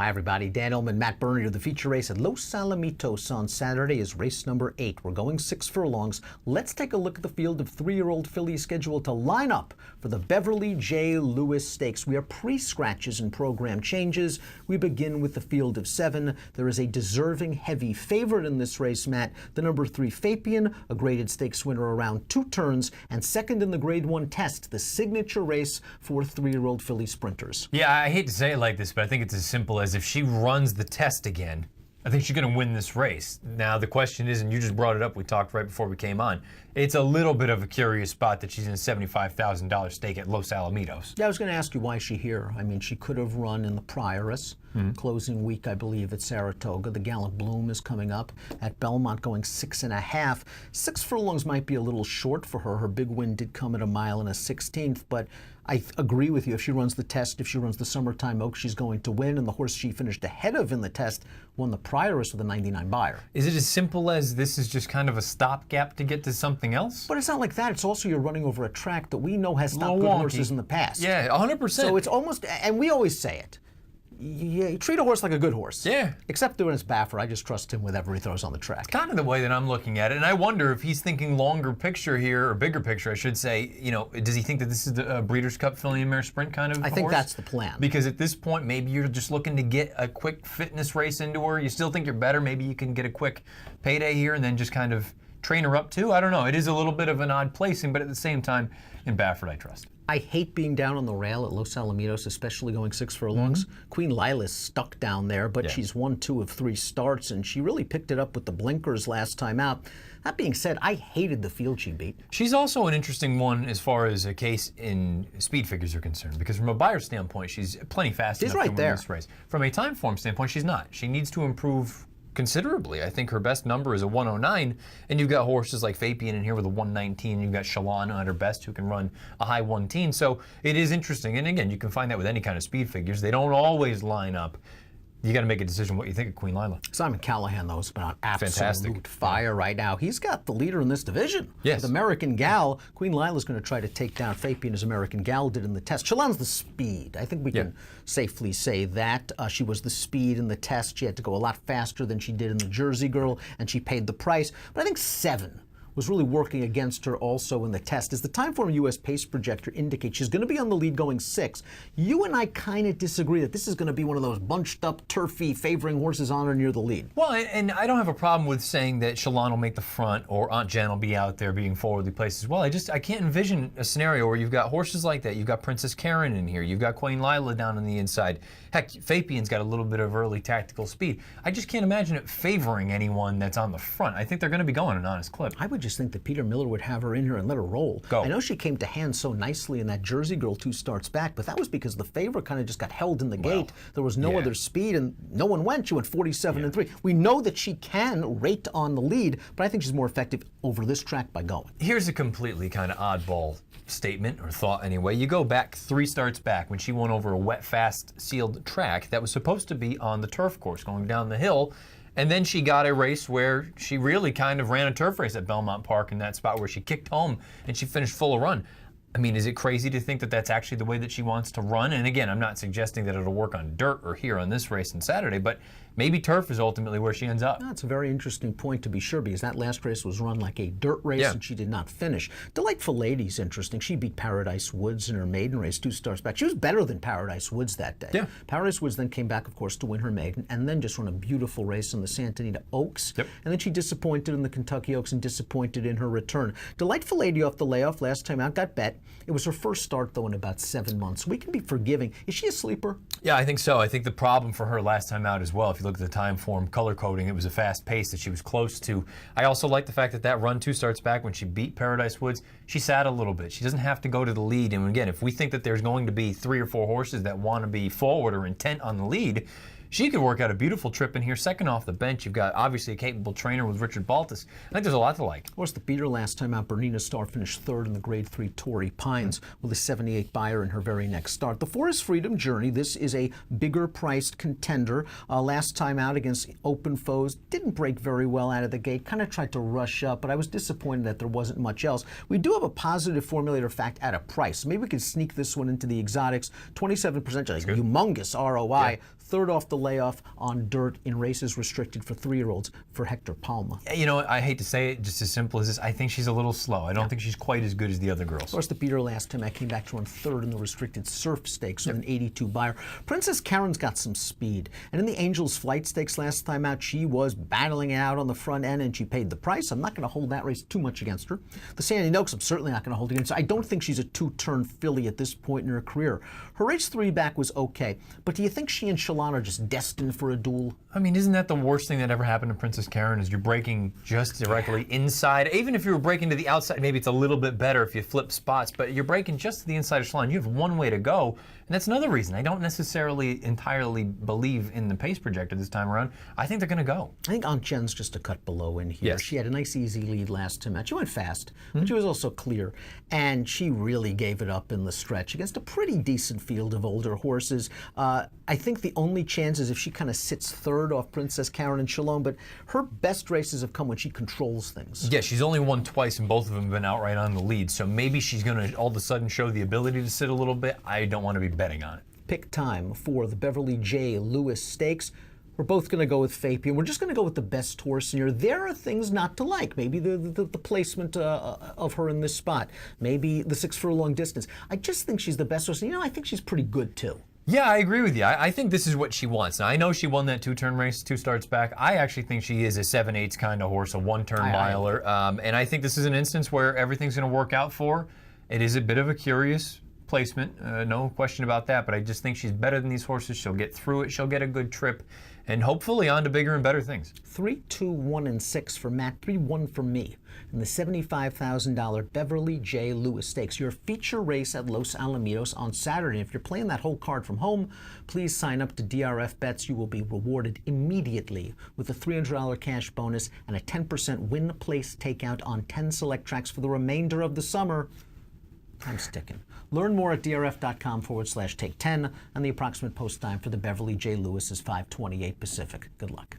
Hi everybody, Dan Illman, Matt Bernier. The feature race at Los Alamitos on Saturday is race number 8. We're going 6 furlongs. Let's take a look at the field of 3-year-old fillies scheduled to line up for the Beverly J. Lewis Stakes. We are pre-scratches and program changes. We begin with the field of 7. There is a deserving heavy favorite in this race, Matt. The number 3 Fabian, a graded stakes winner around 2 turns, and second in the grade 1 test, the signature race for 3-year-old filly sprinters. Yeah, I hate to say it like this, but I think it's as simple as if she runs the test again, I think she's going to win this race. Now, the question is, and you just brought it up, we talked right before we came on, it's a little bit of a curious spot that she's in a $75,000 stake at Los Alamitos. Yeah, I was going to ask you why is she here. I mean, she could have run in the Prioress, closing week, I believe, at Saratoga. The Gallant Bloom is coming up at Belmont, going 6.5. 6 furlongs might be a little short for her. Her big win did come at 1 1/16, but I agree with you. If she runs the test, if she runs the Summertime Oaks, she's going to win. And the horse she finished ahead of in the test won the Prioress with a 99 buyer. Is it as simple as this is just kind of a stopgap to get to something else? But it's not like that. It's also you're running over a track that we know has stopped good horses in the past. Yeah, 100%. So it's almost, and we always say it, you treat a horse like a good horse. Yeah. Except when it's Baffer. I just trust him with whatever he throws on the track. Kind of the way that I'm looking at it, and I wonder if he's thinking longer picture here, or bigger picture, I should say. You know, does he think that this is the Breeders' Cup filly and mare sprint kind of I think horse? that's the plan. Because at this point, maybe you're just looking to get a quick fitness race into her. You still think you're better. Maybe you can get a quick payday here and then just kind of train her up too. I don't know. It is a little bit of an odd placing, but at the same time, in Baffert, I trust. I hate being down on the rail at Los Alamitos, especially going 6 furlongs. Queen Lila's stuck down there, but she's won 2 of 3 starts, and she really picked it up with the blinkers last time out. That being said, I hated the field she beat. She's also an interesting one as far as a case in speed figures are concerned, because from a buyer standpoint, she's plenty fast enough to win this race. From a time form standpoint, she's not. She needs to improve considerably. I think her best number is a 109, and you've got horses like Fabian in here with a 119, and you've got Shalana at her best who can run a high 110. So it is interesting, and again, you can find that with any kind of speed figures. They don't always line up. You got to make a decision what you think of Queen Lila. Simon Callahan, though, has been on absolute fire right now. He's got the leader in this division. Yes. With American Gal, Queen Lila's going to try to take down Fabian as American Gal did in the test. Shalana's the speed. I think we can safely say that. She was the speed in the test. She had to go a lot faster than she did in the Jersey Girl, and she paid the price. But I think 7 was really working against her also in the test. As the Timeform US Pace Projector indicates, she's going to be on the lead going 6. You and I kind of disagree that this is going to be one of those bunched up, turfy, favoring horses on or near the lead. Well, and I don't have a problem with saying that Shalana will make the front or Aunt Jen will be out there being forwardly placed as well. I can't envision a scenario where you've got horses like that. You've got Princess Karen in here. You've got Queen Lila down on the inside. Heck, Fabian's got a little bit of early tactical speed. I just can't imagine it favoring anyone that's on the front. I think they're going to be going an honest clip. I would just think that Peter Miller would have her in here and let her roll. Go. I know she came to hand so nicely in that Jersey Girl 2 starts back, but that was because the favorite kind of just got held in the gate. There was no other speed, and no one went. She went 47-3. We know that she can rate on the lead, but I think she's more effective over this track by going. Here's a completely kind of oddball statement, or thought anyway. You go back 3 starts back when she won over a wet, fast, sealed track that was supposed to be on the turf course going down the hill. And then she got a race where she really kind of ran a turf race at Belmont Park in that spot where she kicked home and she finished full of run. I mean, is it crazy to think that that's actually the way that she wants to run? And again, I'm not suggesting that it'll work on dirt or here on this race on Saturday, but maybe turf is ultimately where she ends up. That's a very interesting point to be sure, because that last race was run like a dirt race and she did not finish. Delightful Lady's interesting. She beat Paradise Woods in her maiden race 2 starts back. She was better than Paradise Woods that day. Paradise Woods then came back, of course, to win her maiden, and then just run a beautiful race in the Santa Anita Oaks. And then she disappointed in the Kentucky Oaks and disappointed in her return. Delightful Lady off the layoff last time out, got bet. It was her first start, though, in about 7 months. We can be forgiving. Is she a sleeper? Yeah, I think so. I think the problem for her last time out as well, if you look at the time form color coding, it was a fast pace that she was close to. I also like the fact that that run 2 starts back when she beat Paradise Woods, she sat a little bit. She doesn't have to go to the lead. And again, if we think that there's going to be 3 or 4 horses that want to be forward or intent on the lead, she could work out a beautiful trip in here. Second off the bench, you've got obviously a capable trainer with Richard Baltus. I think there's a lot to like. Of course, the beater last time out, Bernina Star, finished 3rd in the Grade 3 Torrey Pines with a 78 buyer in her very next start. The Forest Freedom Journey, this is a bigger priced contender. Last time out against open foes, didn't break very well out of the gate, kind of tried to rush up, but I was disappointed that there wasn't much else. We do have a positive formulator fact at a price. Maybe we could sneak this one into the exotics. 27%, like humongous ROI. third off the layoff on dirt in races restricted for 3-year-olds for Hector Palma. You know, I hate to say it, just as simple as this, I think she's a little slow. I don't think she's quite as good as the other girls. Of course, the beater last time I came back to run third in the restricted surf stakes with an 82 buyer. Princess Karen's got some speed, and in the Angels Flight Stakes last time out, she was battling it out on the front end, and she paid the price. I'm not going to hold that race too much against her. The Sandy Noakes, I'm certainly not going to hold against her. I don't think she's a 2-turn filly at this point in her career. Her race 3 back was okay, but do you think she and Shalon are just destined for a duel? I mean, isn't that the worst thing that ever happened to Princess Karen, is you're breaking just directly inside? Even if you were breaking to the outside, maybe it's a little bit better if you flip spots, but you're breaking just to the inside of Shalon. You have one way to go, and that's another reason I don't necessarily entirely believe in the pace projector this time around. I think they're going to go. I think Aunt Jen's just a cut below in here. Yes. She had a nice easy lead last time out. She went fast, but she was also clear, and she really gave it up in the stretch against a pretty decent field of older horses. I think the only chance is if she kind of sits third off Princess Karen and Shalom, but her best races have come when she controls things. Yeah, she's only won twice, and both of them have been outright on the lead, so maybe she's going to all of a sudden show the ability to sit a little bit. I don't want to be betting on it. Pick time for the Beverly J. Lewis Stakes. We're both going to go with Fabian. We're just going to go with the best horse in here. There are things not to like. Maybe the placement of her in this spot. Maybe the 6 furlong distance. I just think she's the best horse. And, I think she's pretty good, too. Yeah, I agree with you. I think this is what she wants. Now, I know she won that 2-turn race, 2 starts back. I actually think she is a 7/8 kind of horse, a 1-turn miler. And I think this is an instance where everything's going to work out for her. It is a bit of a curious placement, no question about that, but I just think she's better than these horses. She'll get through it. She'll get a good trip, and hopefully on to bigger and better things. 3, 2, 1, and 6 for Matt, 3, 1 for me. In the $75,000 Beverly J. Lewis Stakes, your feature race at Los Alamitos on Saturday. If you're playing that whole card from home, please sign up to DRF Bets. You will be rewarded immediately with a $300 cash bonus and a 10% win place takeout on 10 select tracks for the remainder of the summer. Time's ticking. Learn more at drf.com/take10 and the approximate post time for the Beverly J. Lewis is 5:28 Pacific. Good luck.